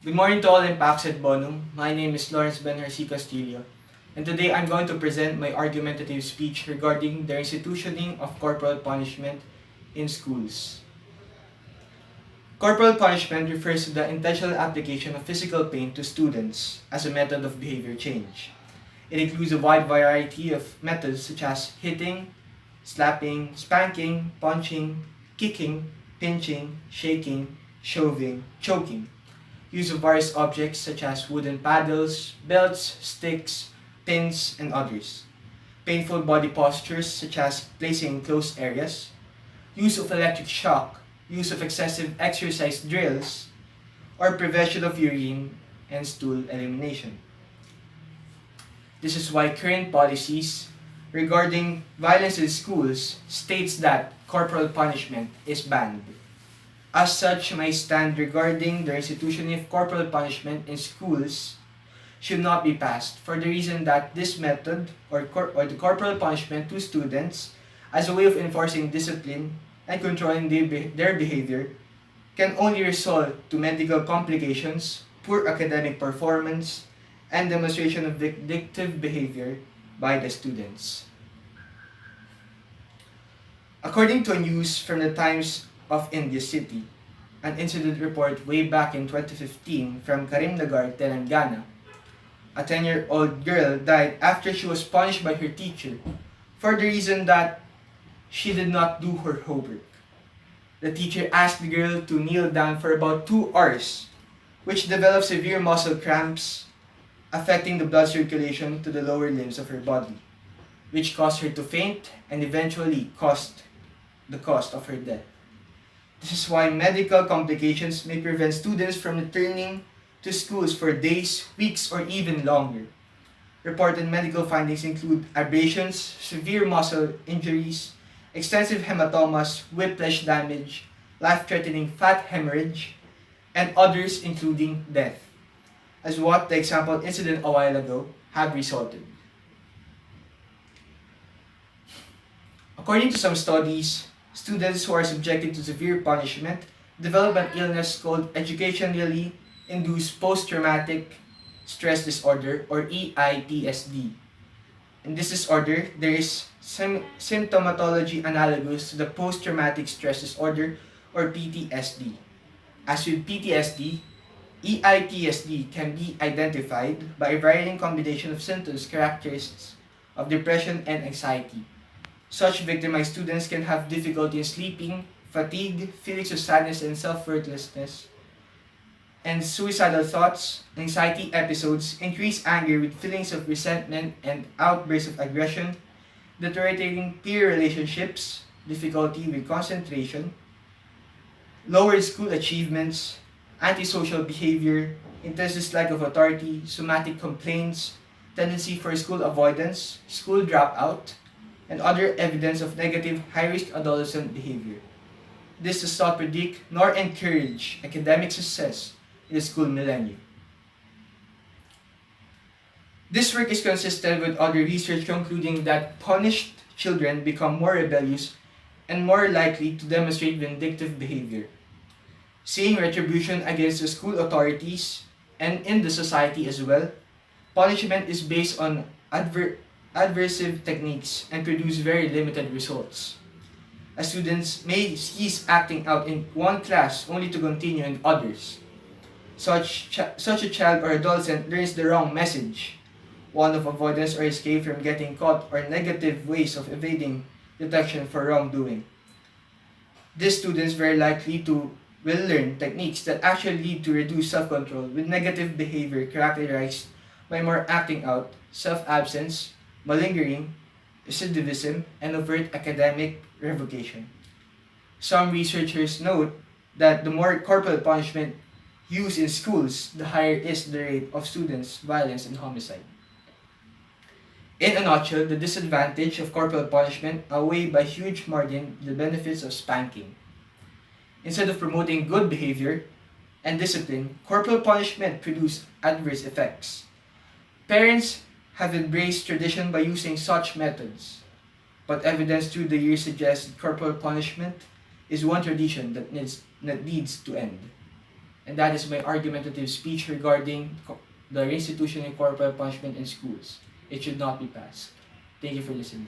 Good morning to all in Pax et Bonum. My name is Lawrence Ben-Hercy Castillo, and today I'm going to present my argumentative speech regarding the institutioning of corporal punishment in schools. Corporal punishment refers to the intentional application of physical pain to students as a method of behavior change. It includes a wide variety of methods such as hitting, slapping, spanking, punching, kicking, pinching, shaking, shoving, choking. Use of various objects such as wooden paddles, belts, sticks, pins, and others. Painful body postures such as placing in closed areas. Use of electric shock, use of excessive exercise drills, or prevention of urine and stool elimination. This is why current policies regarding violence in schools states that corporal punishment is banned. As such, my stand regarding the institution of corporal punishment in schools should not be passed for the reason that this method or the corporal punishment to students as a way of enforcing discipline and controlling their behavior can only result to medical complications, poor academic performance, and demonstration of vindictive behavior by the students. According to news from the Times of India City, an incident report way back in 2015 from Karimnagar, Telangana, a 10-year-old girl died after she was punished by her teacher for the reason that she did not do her homework. The teacher asked the girl to kneel down for about 2 hours, which developed severe muscle cramps, affecting the blood circulation to the lower limbs of her body, which caused her to faint and eventually caused the cause of her death. This is why medical complications may prevent students from returning to schools for days, weeks, or even longer. Reported medical findings include abrasions, severe muscle injuries, extensive hematomas, whiplash damage, life-threatening fat hemorrhage, and others including death, as what the example incident a while ago have resulted. According to some studies, students who are subjected to severe punishment develop an illness called educationally induced post-traumatic stress disorder or EITSD. In this disorder, there is symptomatology analogous to the post-traumatic stress disorder or PTSD. As with PTSD, EITSD can be identified by a varying combination of symptoms characteristics of depression and anxiety. Such victimized students can have difficulty in sleeping, fatigue, feelings of sadness and self-worthlessness, and suicidal thoughts, anxiety episodes, increased anger with feelings of resentment and outbursts of aggression, deteriorating peer relationships, difficulty with concentration, lowered school achievements, antisocial behavior, intense dislike of authority, somatic complaints, tendency for school avoidance, school dropout, and other evidence of negative high-risk adolescent behavior. This does not predict nor encourage academic success in the school millennium. This work is consistent with other research concluding that punished children become more rebellious and more likely to demonstrate vindictive behavior. Seeing retribution against the school authorities and in the society as well, punishment is based on adversive techniques and produce very limited results. As students may cease acting out in one class only to continue in others. Such a child or adolescent learns the wrong message, one of avoidance or escape from getting caught or negative ways of evading detection for wrongdoing. These students very likely will learn techniques that actually lead to reduced self-control with negative behavior characterized by more acting out, self-absence, malingering, recidivism, and overt academic revocation. Some researchers note that the more corporal punishment used in schools, the higher is the rate of students' violence and homicide. In a nutshell, the disadvantage of corporal punishment outweigh by huge margin the benefits of spanking. Instead of promoting good behavior and discipline, corporal punishment produces adverse effects. Parents have embraced tradition by using such methods, but evidence through the years suggests that corporal punishment is one tradition that needs to end. And that is my argumentative speech regarding the reinstitution and corporal punishment in schools. It should not be passed. Thank you for listening.